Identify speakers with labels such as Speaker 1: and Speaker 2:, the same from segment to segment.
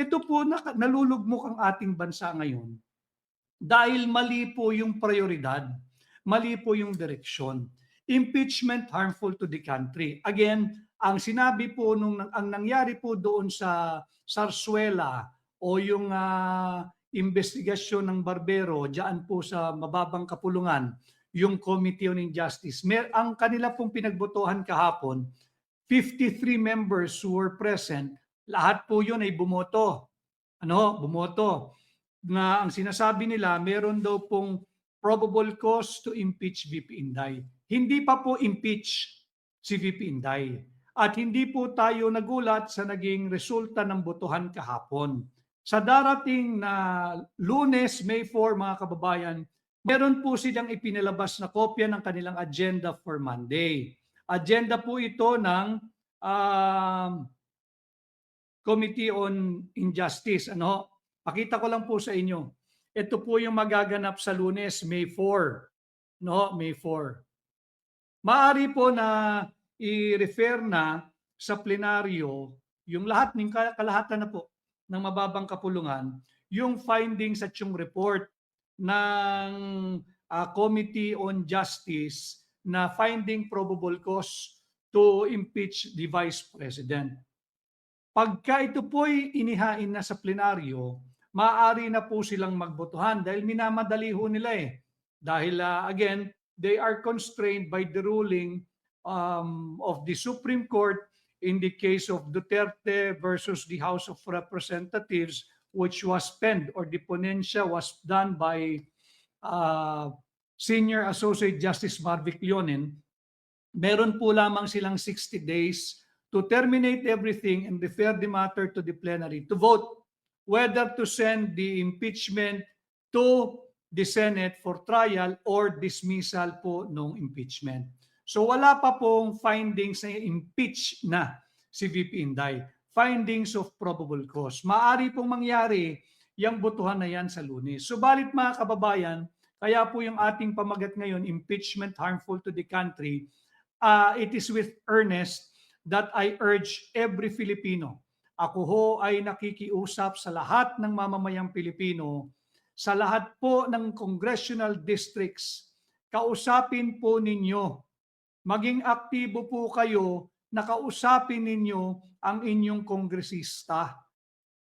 Speaker 1: ito po nalulugmok ang ating bansa ngayon dahil mali po yung prioridad, mali po yung direksyon. Impeachment harmful to the country. Again, ang sinabi po ang nangyari po doon sa Sarsuela o yung investigasyon ng Barbero diyan po sa mababang kapulungan, yung Committee on Injustice. Ang kanila pong pinagbotohan kahapon, 53 members who were present, lahat po yun ay bumoto. Bumoto na ang sinasabi nila meron daw pong probable cause to impeach VP Inday. Hindi pa po impeach si VP Inday. At hindi po tayo nagulat sa naging resulta ng botohan kahapon. Sa darating na Lunes, May 4, mga kababayan, meron po silang ipinalabas na kopya ng kanilang agenda for Monday. Agenda po ito ng Committee on Injustice. Pakita ko lang po sa inyo. Ito po yung magaganap sa Lunes, May 4. May 4. Maaari po na i-refer na sa plenaryo yung lahat ng kalahatan na po ng mababang kapulungan, yung findings at yung report ng Committee on Justice na finding probable cause to impeach the Vice President. Pagka ito po'y inihain na sa plenaryo, maaari na po silang magbotohan dahil minamadali ho nila eh. Dahil again, they are constrained by the ruling of the Supreme Court in the case of Duterte versus the House of Representatives, which was penned or the ponencia was done by Senior Associate Justice Marvic Leonin. Meron po lamang silang 60 days to terminate everything and refer the matter to the plenary to vote whether to send the impeachment to the Senate for trial or dismissal po ng impeachment. So wala pa pong findings na impeach na si VP Inday. Findings of probable cause. Maaari pong mangyari yung botohan na yan sa Lunes. Subalit mga kababayan, kaya po yung ating pamagat ngayon, impeachment harmful to the country, it is with earnest that I urge every Filipino. Ako ho ay nakikiusap sa lahat ng mamamayang Pilipino, sa lahat po ng congressional districts, kausapin po ninyo, maging aktibo po kayo, nakausapin ninyo ang inyong kongresista.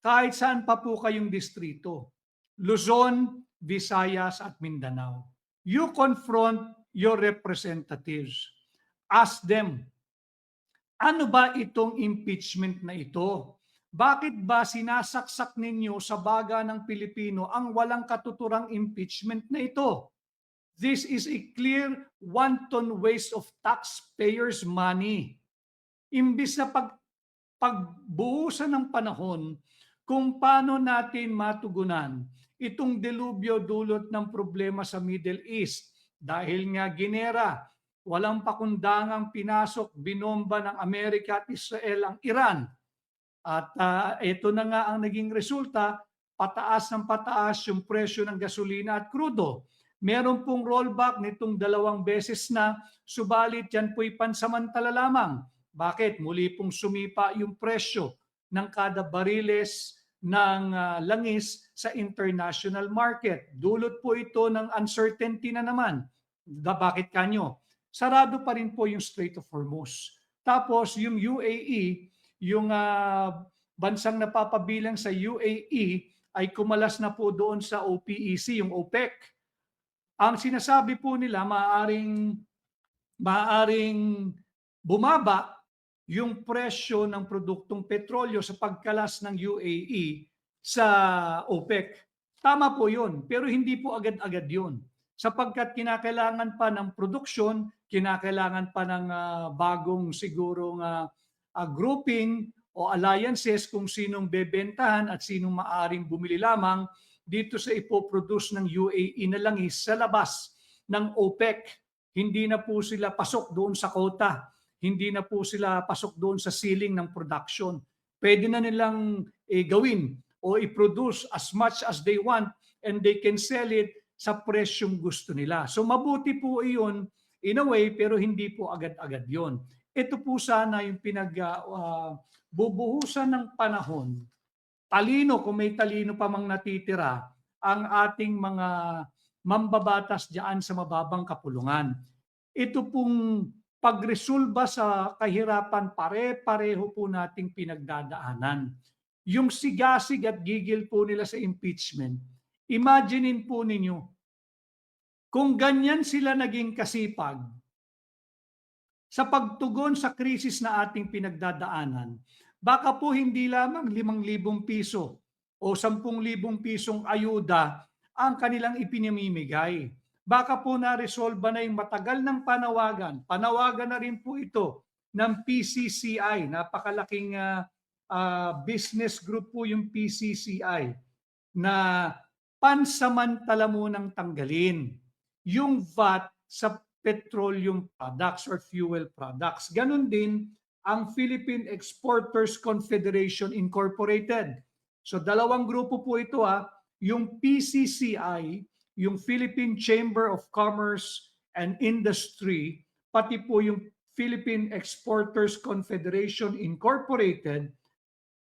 Speaker 1: Kahit saan pa po kayong distrito, Luzon, Visayas at Mindanao. You confront your representatives. Ask them, ano ba itong impeachment na ito? Bakit ba sinasaksak ninyo sa baga ng Pilipino ang walang katuturang impeachment na ito? This is a clear wanton waste of taxpayers' money. Imbis na pagbuhusan ng panahon kung paano natin matugunan itong delubyo dulot ng problema sa Middle East dahil nga ginera, walang pakundangang pinasok, binomba ng Amerika at Israel ang Iran. At ito na nga ang naging resulta, pataas ng pataas yung presyo ng gasolina at krudo. Meron pong rollback nitong 2 beses na, subalit yan po'y pansamantala lamang. Bakit? Muli pong sumipa yung presyo ng kada bariles ng langis sa international market. Dulot po ito ng uncertainty na naman. Bakit kanyo? Sarado pa rin po yung Strait of Hormuz. Tapos yung UAE, yung bansang napapabilang sa UAE ay kumalas na po doon sa OPEC, yung OPEC. Ang sinasabi po nila maaaring bumaba yung presyo ng produktong petrolyo sa pagkalas ng UAE sa OPEC. Tama po yun, pero hindi po agad-agad yun. Sapagkat kinakailangan pa ng produksyon, kinakailangan pa ng bagong sigurong grouping o alliances kung sinong bebentahan at sinong maaaring bumili lamang dito sa ipoproduce ng UAE na langis sa labas ng OPEC. Hindi na po sila pasok doon sa quota. Hindi na po sila pasok doon sa ceiling ng production. Pwede na nilang gawin o i-produce as much as they want and they can sell it sa presyong gusto nila. So mabuti po iyon in a way, pero hindi po agad-agad yon. Ito po sana yung bubuhusan ng panahon talino, kung may talino pa mang natitira, ang ating mga mambabatas diyan sa mababang kapulungan. Ito pong pagresolba sa kahirapan, pare-pareho po nating pinagdadaanan. Yung sigasig at gigil po nila sa impeachment, imaginein po ninyo, kung ganyan sila naging kasipag sa pagtugon sa krisis na ating pinagdadaanan, baka po hindi lamang 5,000 piso o 10,000 pisong ayuda ang kanilang ipinamimigay. Baka po na-resolve na yung matagal ng panawagan. Panawagan na rin po ito ng PCCI. Napakalaking business group po yung PCCI na pansamantala munang tanggalin yung VAT sa petroleum products or fuel products. Ganon din ang Philippine Exporters Confederation Incorporated. So dalawang grupo po ito, yung PCCI, yung Philippine Chamber of Commerce and Industry, pati po yung Philippine Exporters Confederation Incorporated,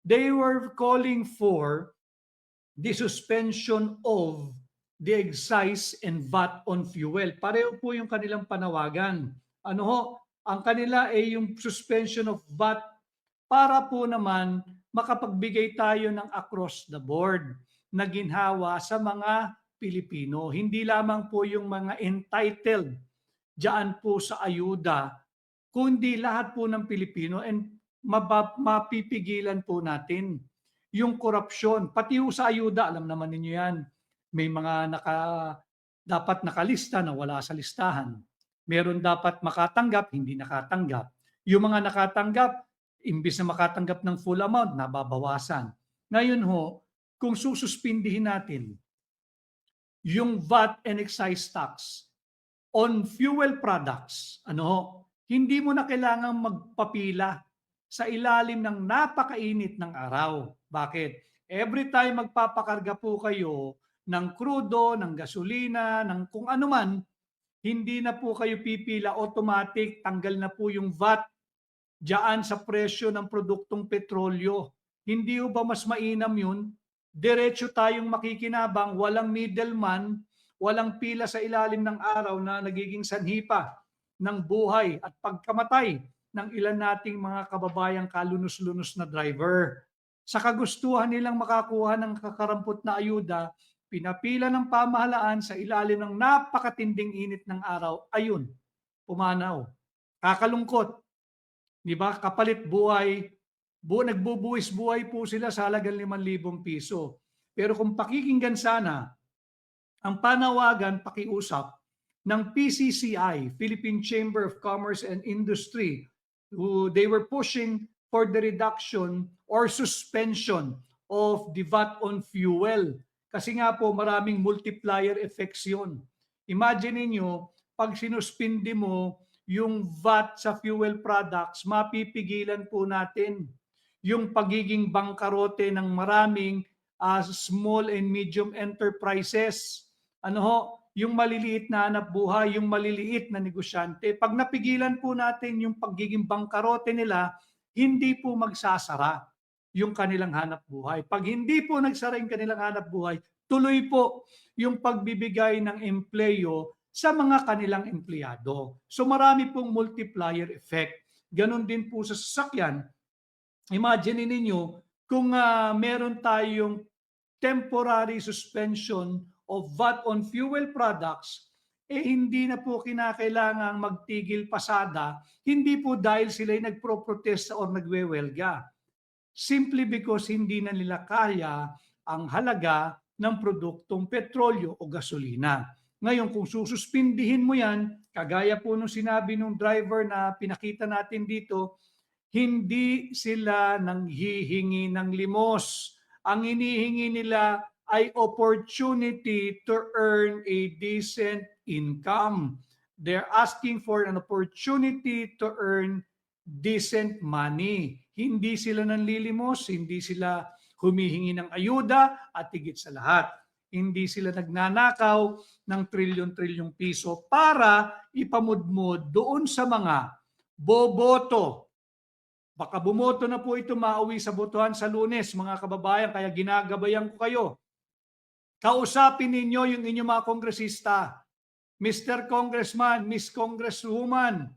Speaker 1: they were calling for the suspension of the excise and VAT on fuel. Pareho po yung kanilang panawagan. Ano ho? Ang kanila ay yung suspension of VAT para po naman makapagbigay tayo ng across the board na ginhawa sa mga Pilipino. Hindi lamang po yung mga entitled diyan po sa ayuda, kundi lahat po ng Pilipino, and mapipigilan po natin yung korupsyon. Pati sa ayuda, alam naman ninyo yan, may mga dapat nakalista na wala sa listahan. Meron dapat makatanggap, hindi nakatanggap. Yung mga nakatanggap, imbis na makatanggap ng full amount, nababawasan. Ngayon ho, kung sususpindihin natin yung VAT and excise tax on fuel products, hindi mo na kailangang magpapila sa ilalim ng napakainit ng araw. Bakit? Every time magpapakarga po kayo ng krudo, ng gasolina, ng kung ano man, hindi na po kayo pipila, automatic, tanggal na po yung VAT diyan sa presyo ng produktong petrolyo. Hindi ba mas mainam yun? Diretso tayong makikinabang, walang middleman, walang pila sa ilalim ng araw na nagiging sanhi pa ng buhay at pagkamatay ng ilan nating mga kababayang kalunos-lunos na driver. Sa kagustuhan nilang makakuha ng kakarampot na ayuda, pinapila ng pamahalaan sa ilalim ng napakatinding init ng araw, ayun, pumanaw. Kakalungkot. Di ba? Kapalit buhay, nagbubuwis buhay po sila sa halagang 5,000 piso. Pero kung pakikinggan sana ang panawagan, pakiusap ng PCCI, Philippine Chamber of Commerce and Industry, who they were pushing for the reduction or suspension of the VAT on fuel. Kasi nga po maraming multiplier effects yun. Imagine niyo pag sinuspindi mo yung VAT sa fuel products, mapipigilan po natin yung pagiging bangkarote ng maraming small and medium enterprises. Yung maliliit na hanap buhay, yung maliliit na negosyante. Pag napigilan po natin yung pagiging bangkarote nila, hindi po magsasara yung kanilang hanap buhay. Pag hindi po nagsara yung kanilang hanap buhay, tuloy po yung pagbibigay ng empleyo sa mga kanilang empleyado. So marami pong multiplier effect. Ganon din po sa sasakyan. Imagine ninyo kung meron tayong temporary suspension of VAT on fuel products, hindi na po kinakailangang magtigil pasada, hindi po dahil sila'y nagpro-protesta o nagwewelga. Simply because hindi na nila kaya ang halaga ng produktong petrolyo o gasolina. Ngayon, kung sususpindihin mo yan, kagaya po nung sinabi nung driver na pinakita natin dito, hindi sila nanghihingi ng limos. Ang hinihingi nila ay opportunity to earn a decent income. They're asking for an opportunity to earn decent money. Hindi sila nanlilimos, hindi sila humihingi ng ayuda, at higit sa lahat, hindi sila nagnanakaw ng trilyon-trilyong piso para ipamudmod doon sa mga boboto Baka bumoto na po ito mauwi sa botohan sa Lunes, mga kababayan, kaya ginagabayan ko kayo. Kausapin ninyo yung inyong mga kongresista, Mr. Congressman, Miss Congresswoman,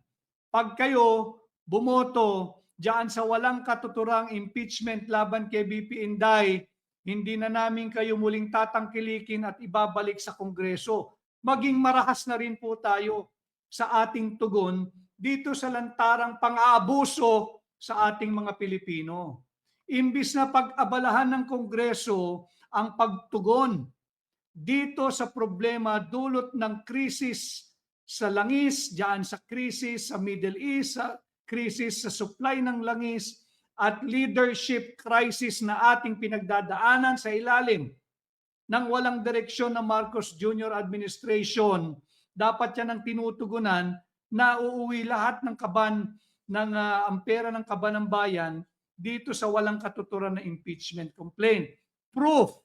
Speaker 1: pag kayo bumoto diyan sa walang katuturang impeachment laban kay BP Inday, hindi na namin kayo muling tatangkilikin at ibabalik sa Kongreso. Maging marahas na rin po tayo sa ating tugon dito sa lantarang pang-aabuso sa ating mga Pilipino. Imbis na pag-abalahan ng Kongreso ang pagtugon dito sa problema dulot ng krisis sa langis, diyan sa krisis sa Middle East, sa krisis sa supply ng langis, at leadership crisis na ating pinagdadaanan sa ilalim ng walang direksyon ng Marcos Jr. administration, dapat yan ang tinutugunan na uuwi lahat ng kaban ng ang pera ng kaban ng bayan dito sa walang katuturan na impeachment complaint. Proof.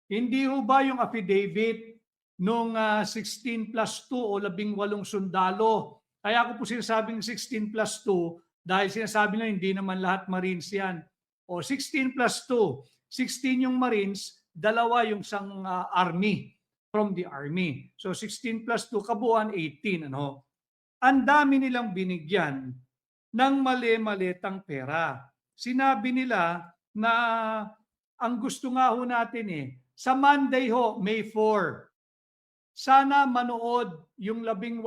Speaker 1: Hindi ho ba yung affidavit nung 16 plus 2 o 18 sundalo? Kaya ako po sinasabing 16 plus 2 dahil sinasabi na hindi naman lahat Marines yan. O 16 plus 2, 16 yung Marines, dalawa yung sang Army, from the Army. So 16 plus 2, kabuuan 18. Ano? Ang dami nilang binigyan ng mali-malitang pera. Sinabi nila na ang gusto nga ho natin sa Monday ho, May 4, sana manood yung 18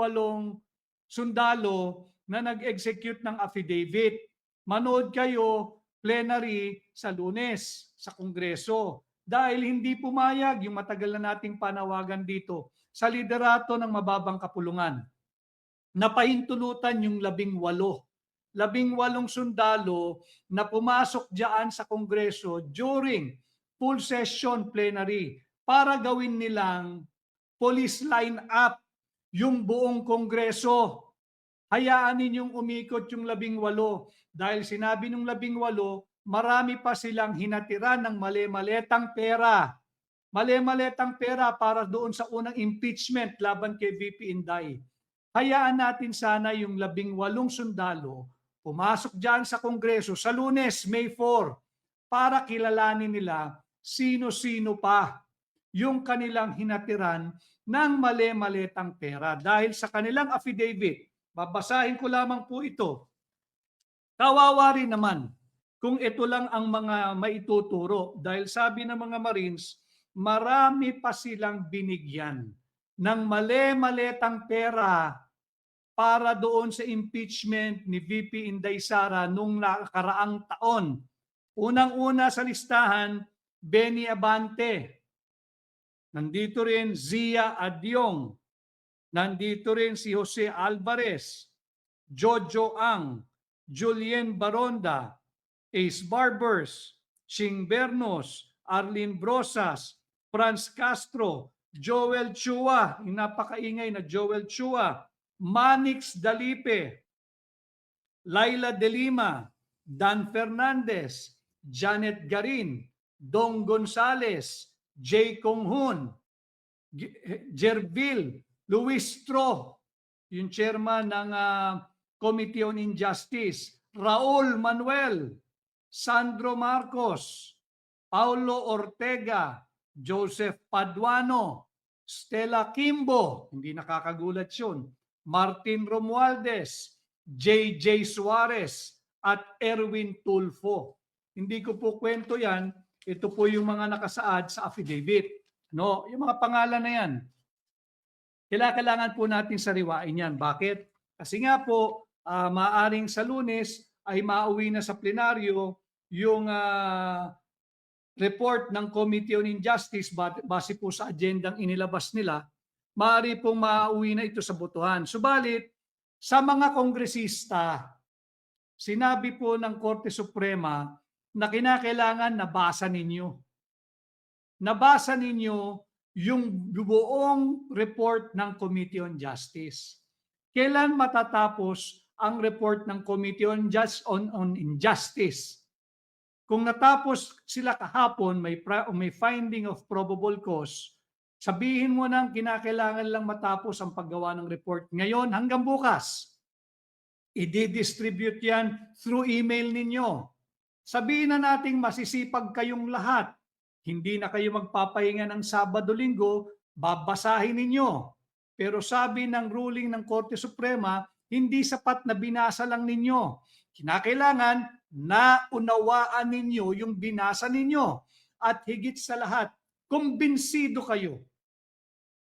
Speaker 1: sundalo na nag-execute ng affidavit. Manood kayo plenary sa Lunes sa Kongreso. Dahil hindi pumayag yung matagal na nating panawagan dito sa liderato ng mababang kapulungan. Napahintulutan yung 18 sundalo na pumasok diyan sa Kongreso during full session plenary para gawin nilang police line up yung buong Kongreso. Hayaan ninyong umikot yung 18 dahil sinabi ng 18, marami pa silang hinatiran ng mali-maletang pera. Mali-maletang pera para doon sa unang impeachment laban kay VP Inday. Hayaan natin sana yung 18 sundalo pumasok dyan sa Kongreso sa Lunes, May 4, para kilalanin nila sino-sino pa yung kanilang hinatiran ng mali-maletang pera. Dahil sa kanilang affidavit, babasahin ko lamang po ito. Kawawa rin naman kung ito lang ang mga maituturo. Dahil sabi ng mga Marines, marami pa silang binigyan ng mali-maletang pera para doon sa impeachment ni VP Inday Sara nung nakaraang taon. Unang-una sa listahan, Benny Abante. Nandito rin Zia Adyong. Nandito rin si Jose Alvarez, Jojo Ang, Julien Baronda, Ace Barbers, Ching Bernos, Arlene Brosas, Franz Castro, Joel Chua, yung napakaingay na Joel Chua, Manix Dalipe, Laila De Lima, Dan Fernandez, Janet Garin, Dong Gonzales, Jay Konghun, Jervil, Luis Tro, yung chairman ng Committee on Injustice, Raul Manuel, Sandro Marcos, Paulo Ortega, Joseph Paduano, Stella Kimbo, hindi nakakagulat yun, Martin Romualdez, JJ Suarez, at Erwin Tulfo. Hindi ko po kwento yan, ito po yung mga nakasaad sa affidavit. No, yung mga pangalan na yan, kailangan po natin sariwain yan. Bakit? Kasi nga po, maaring sa Lunes ay mauwi na sa plenaryo yung report ng Committee on Injustice base po sa agendang inilabas nila, maaari pong mauwi na ito sa botohan. Subalit, sa mga kongresista, sinabi po ng Korte Suprema na kinakailangan nabasa ninyo. Nabasa ninyo yung buong report ng Committee on Justice. Kailan matatapos ang report ng Committee on Injustice? Kung natapos sila kahapon, may finding of probable cause, sabihin mo nang kinakailangan lang matapos ang paggawa ng report ngayon hanggang bukas. I-distribute yan through email ninyo. Sabihin na nating masisipag kayong lahat. Hindi na kayo magpapahinga ng Sabado-Linggo, babasahin ninyo. Pero sabi ng ruling ng Korte Suprema, hindi sapat na binasa lang ninyo. Kinakailangan naunawaan ninyo yung binasa ninyo. At higit sa lahat, kumbinsido kayo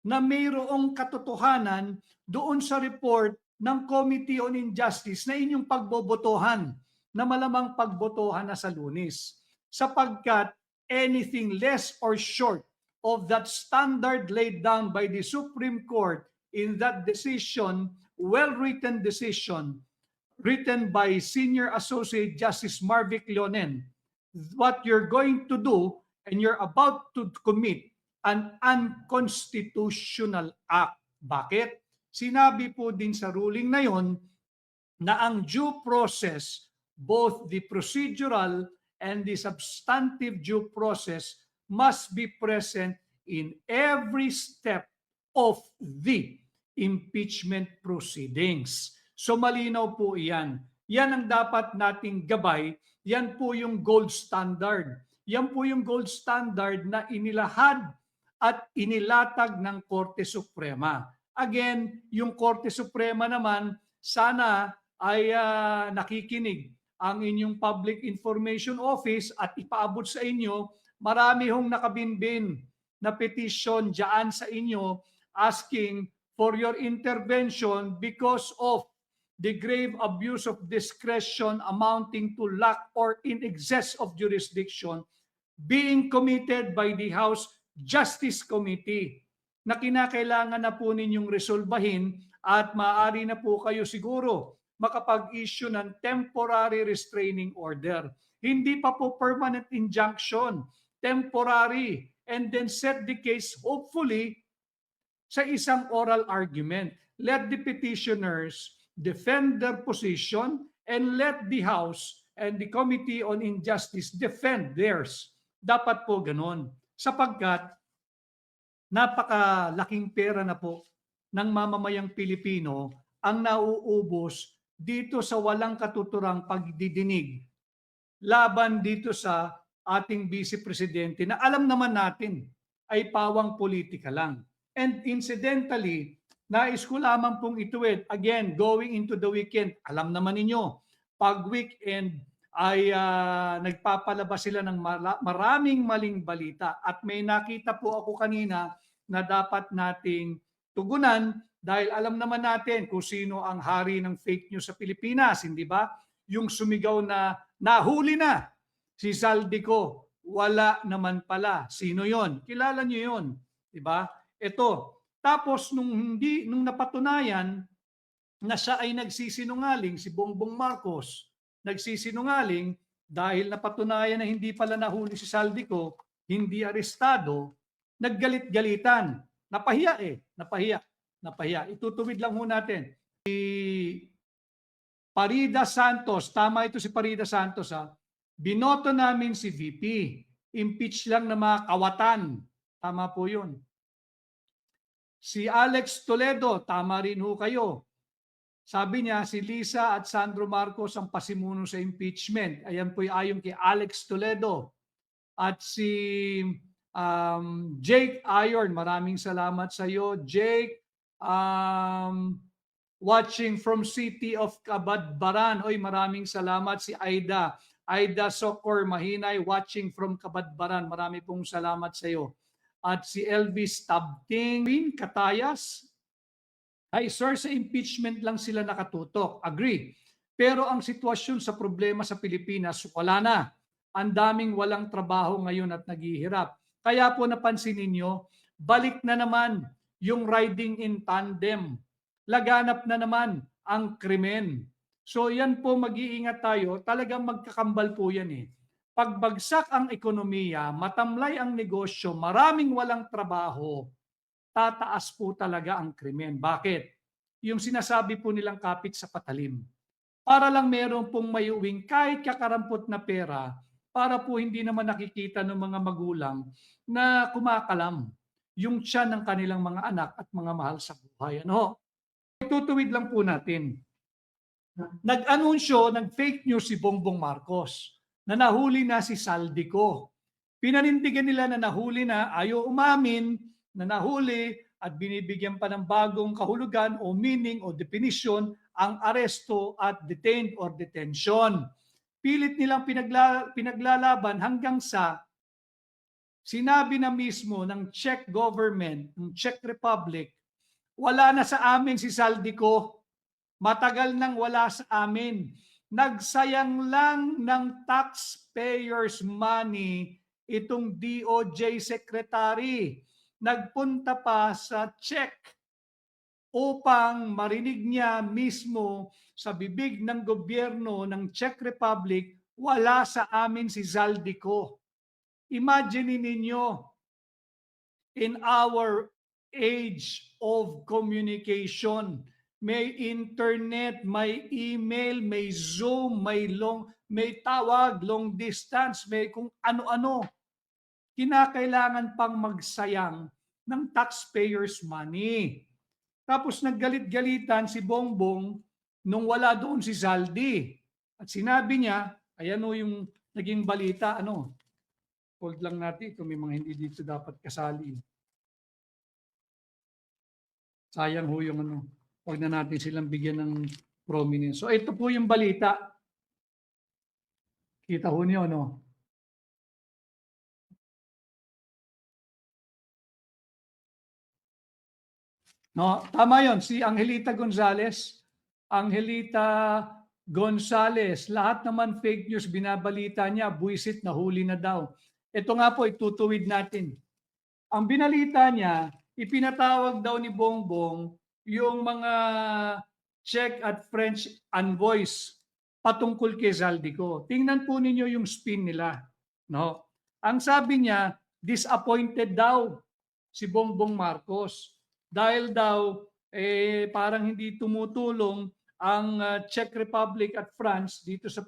Speaker 1: na mayroong katotohanan doon sa report ng Committee on Injustice na inyong pagbobotohan, na malamang pagbotohan na sa Lunes. Sapagkat anything less or short of that standard laid down by the Supreme Court in that decision, well-written decision, written by Senior Associate Justice Marvic Leonen, what you're going to do and you're about to commit an unconstitutional act. Bakit? Sinabi po din sa ruling na yon na ang due process, both the procedural and the substantive due process, must be present in every step of the impeachment proceedings. So malinaw po iyan. Yan ang dapat nating gabay. Yan po yung gold standard. Yan po yung gold standard na inilahad at inilatag ng Korte Suprema. Again, yung Korte Suprema naman, sana ay nakikinig ang inyong Public Information Office at ipaabot sa inyo, marami hong nakabinbin na petition dyan sa inyo asking for your intervention because of the grave abuse of discretion amounting to lack or in excess of jurisdiction being committed by the House Justice Committee na kinakailangan na po ninyong resolbahin at maaari na po kayo siguro makapag-issue ng temporary restraining order. Hindi pa po permanent injunction, temporary, and then set the case hopefully sa isang oral argument. Let the petitioners defend their position and let the House and the Committee on Injustice defend theirs. Dapat po ganon. Sapagkat napakalaking pera na po ng mamamayang Pilipino ang nauubos dito sa walang katuturang pagdidinig laban dito sa ating Vice Presidente na alam naman natin ay pawang politika lang. And incidentally, nais ko lamang pong ituwid, again, going into the weekend, alam naman ninyo, pag weekend ay nagpapalabas sila ng maraming maling balita. At may nakita po ako kanina na dapat nating tugunan dahil alam naman natin kung sino ang hari ng fake news sa Pilipinas, hindi ba? Yung sumigaw na nahuli na si Saldico, wala naman pala. Sino yon? Kilala nyo yon, di ba? Ito. Tapos nung napatunayan na siya ay nagsisinungaling, si Bongbong Marcos, nagsisinungaling dahil napatunayan na hindi pala nahuli si Saldico, hindi arestado, naggalit-galitan. Napahiya napahiya. Itutuwid lang ho natin. Si Parida Santos, tama ito si Parida Santos binoto namin si VP. Impeach lang na mga kawatan. Tama po yun. Si Alex Toledo, tama rin ho kayo. Sabi niya, si Lisa at Sandro Marcos ang pasimuno sa impeachment. Ayan po ayon kay Alex Toledo. At si Jake Ayon, maraming salamat sa iyo. Jake, watching from City of Cabadbaran. Oy, maraming salamat. Si Aida Socor Mahinay, watching from Cabadbaran. Marami pong salamat sa iyo. At si Elvis Tabting Katayas, ay sir, sa impeachment lang sila nakatutok. Agree. Pero ang sitwasyon sa problema sa Pilipinas, wala na. Ang daming walang trabaho ngayon at naghihirap. Kaya po napansin ninyo, balik na naman yung riding in tandem. Laganap na naman ang krimen. So yan po, mag-iingat tayo. Talagang magkakambal po yan eh. Pagbagsak ang ekonomiya, matamlay ang negosyo, maraming walang trabaho, tataas po talaga ang krimen. Bakit? Yung sinasabi po nilang kapit sa patalim. Para lang meron pong mayuwing kahit kakarampot na pera, para po hindi naman nakikita ng mga magulang na kumakalam yung tiyan ng kanilang mga anak at mga mahal sa buhay. Ano? Itutuwid lang po natin. nag-anunsyo, nag-fake news si Bongbong Marcos na nahuli na si Saldico. Pinanindigan nila na nahuli na, ayaw umamin na nahuli at binibigyan pa ng bagong kahulugan o meaning o definition ang aresto at detained or detention. Pilit nilang pinaglalaban hanggang sa sinabi na mismo ng Czech government, ng Czech Republic, wala na sa amin si Saldico. Matagal nang wala sa amin. Nagsayang lang ng taxpayers' money itong DOJ secretary. Nagpunta pa sa Czech upang marinig niya mismo sa bibig ng gobyerno ng Czech Republic, wala sa amin si Saldico. Imagine ninyo, in our age of communication, may internet, may email, may Zoom, may tawag, long distance, may kung ano-ano. Kinakailangan pang magsayang ng taxpayers' money. Tapos naggalit-galitan si Bongbong nung wala doon si Zaldi. At sinabi niya, ayan o yung naging balita, hold lang natin kung may mga hindi dito dapat kasali. Sayang ho yung huwag na natin silang bigyan ng prominence. So ito po yung balita. Kita ho niyo, No, tama yon, si Angelita Gonzales. Lahat naman fake news binabalita niya, buisit na huli na daw. Ito nga po, itutuwid natin. Ang binalita niya, ipinatawag daw ni Bongbong yung mga Czech at French envoys patungkol kay Zaldico. Tingnan po ninyo yung spin nila. No? Ang sabi niya, disappointed daw si Bongbong Marcos dahil daw parang hindi tumutulong ang Czech Republic at France dito sa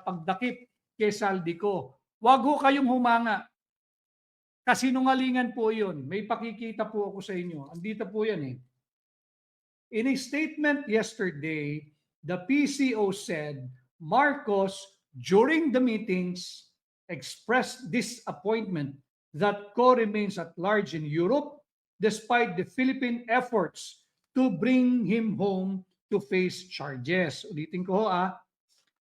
Speaker 1: pagdakip kay Saldico. Wag ho kayong humanga. Kasinungalingan po yun. May pakikita po ako sa inyo. Andito po yan eh. In a statement yesterday, the PCO said Marcos, during the meetings, expressed disappointment that Co remains at large in Europe despite the Philippine efforts to bring him home to face charges. Ulitin ko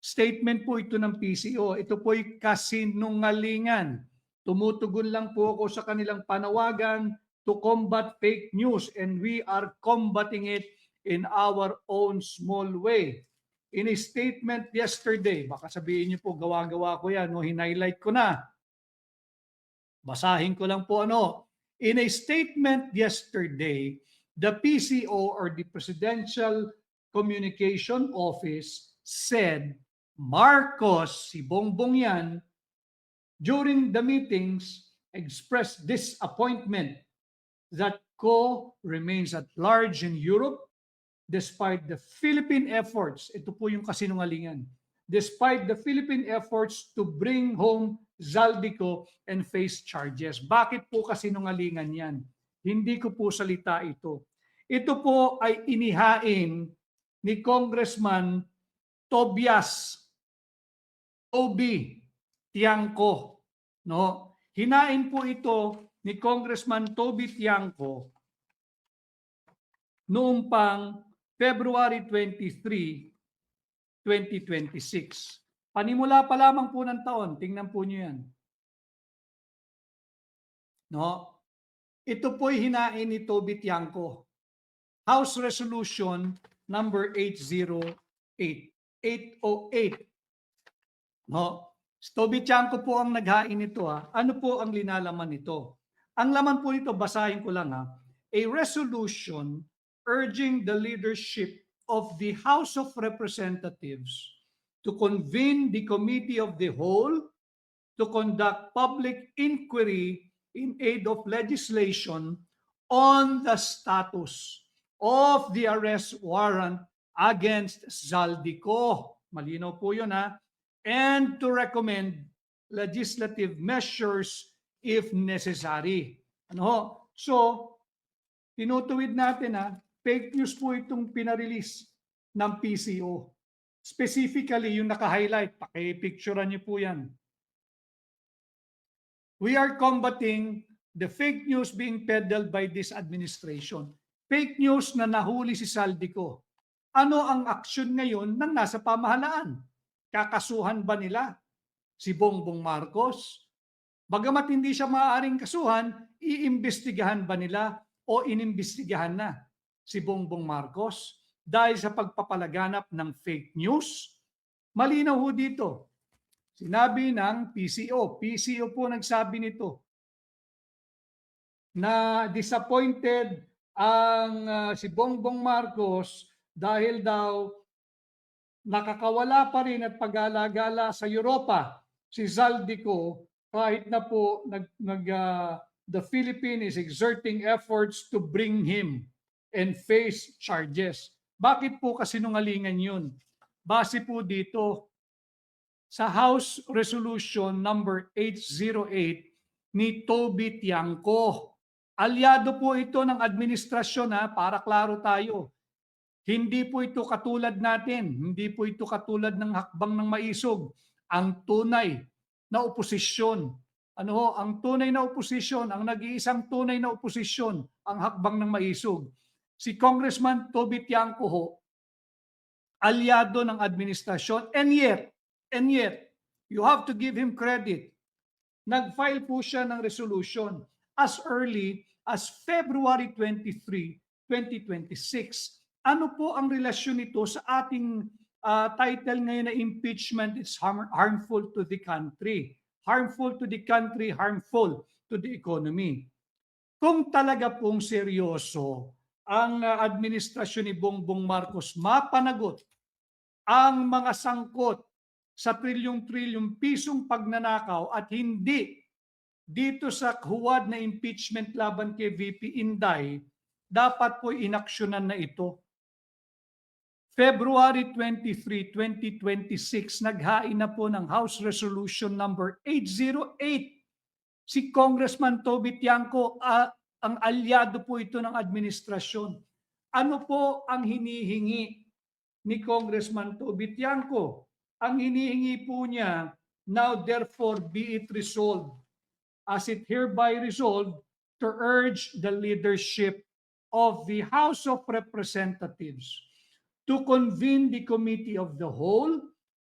Speaker 1: statement po ito ng PCO. Ito po'y kasinungalingan. Tumutugon lang po ako sa kanilang panawagan to combat fake news, and we are combating it in our own small way. In a statement yesterday, baka sabihin niyo po gawa-gawa ko yan, hinighlight ko na. Basahin ko lang po In a statement yesterday, the PCO or the Presidential Communication Office said Marcos, si Bongbong yan, during the meetings expressed disappointment that Co remains at large in Europe despite the Philippine efforts, ito po yung kasinungalingan, despite the Philippine efforts to bring home Zaldico and face charges. Bakit po kasinungalingan yan? Hindi ko po salita ito. Ito po ay inihain ni Congressman Tobias Tiangco. Hinain po ito ni Congressman Toby Tiangco noong pang February 23, 2026. Panimula pa lamang po ng taon, tingnan po nyo yan. Ito po'y hinain ni Toby Tiangco. House Resolution number 808. Toby Tiangco po ang naghain nito. Ano po ang linalaman nito? Ang laman po nito, basahin ko lang. A resolution urging the leadership of the House of Representatives to convene the Committee of the Whole to conduct public inquiry in aid of legislation on the status of the arrest warrant against Zaldico. Malinaw po yun and to recommend legislative measures if necessary. So, tinutuwid natin fake news po itong pinarelease ng PCO. Specifically, yung naka-highlight, paki-picturean niyo po yan. We are combating the fake news being peddled by this administration. Fake news na nahuli si Saldico. Ano ang aksyon ngayon ng nasa pamahalaan? Kakasuhan ba nila si Bongbong Marcos? Bagamat hindi siya maaaring kasuhan, iimbestigahan ba nila o inimbestigahan na si Bongbong Marcos dahil sa pagpapalaganap ng fake news? Malinaw ho dito. Sinabi ng PCO. PCO po nagsabi nito na disappointed ang si Bongbong Marcos dahil daw nakakawala pa rin at pag-alagala sa Europa si Zaldico kahit na po the Philippines is exerting efforts to bring him and face charges. Bakit po kasinungalingan yun? Base po dito sa House Resolution number 808 ni Toby Tiangco. Aliado po ito ng administrasyon para klaro tayo. Hindi po ito katulad natin, hindi po ito katulad ng hakbang ng maisog. Ang tunay na oposisyon, ang tunay na oposisyon, ang nag-iisang tunay na oposisyon, ang hakbang ng maisog. Si Congressman Toby Tiangco ho, aliado ng administrasyon, and yet, you have to give him credit. Nag-file po siya ng resolution as early as February 23, 2026. Ano po ang relasyon nito sa ating title ngayon na impeachment is harmful to the country? Harmful to the country, harmful to the economy. Kung talaga pong seryoso ang administrasyon ni Bongbong Marcos mapanagot ang mga sangkot sa trilyong-trilyong pisong pagnanakaw at hindi dito sa huwad na impeachment laban kay VP Inday, dapat po inaksyonan na ito. February 23, 2026, naghain na po ng House Resolution number 808. Si Congressman Toby Tiangco, ang alyado po ito ng administrasyon. Ano po ang hinihingi ni Congressman Toby Tiangco? Ang hinihingi po niya, now therefore be it resolved, as it hereby resolved, to urge the leadership of the House of Representatives to convene the Committee of the Whole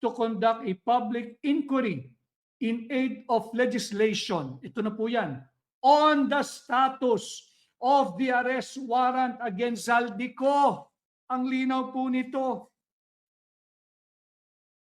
Speaker 1: to conduct a public inquiry in aid of legislation, ito na po yan, on the status of the arrest warrant against Zaldico. Ang linaw po nito,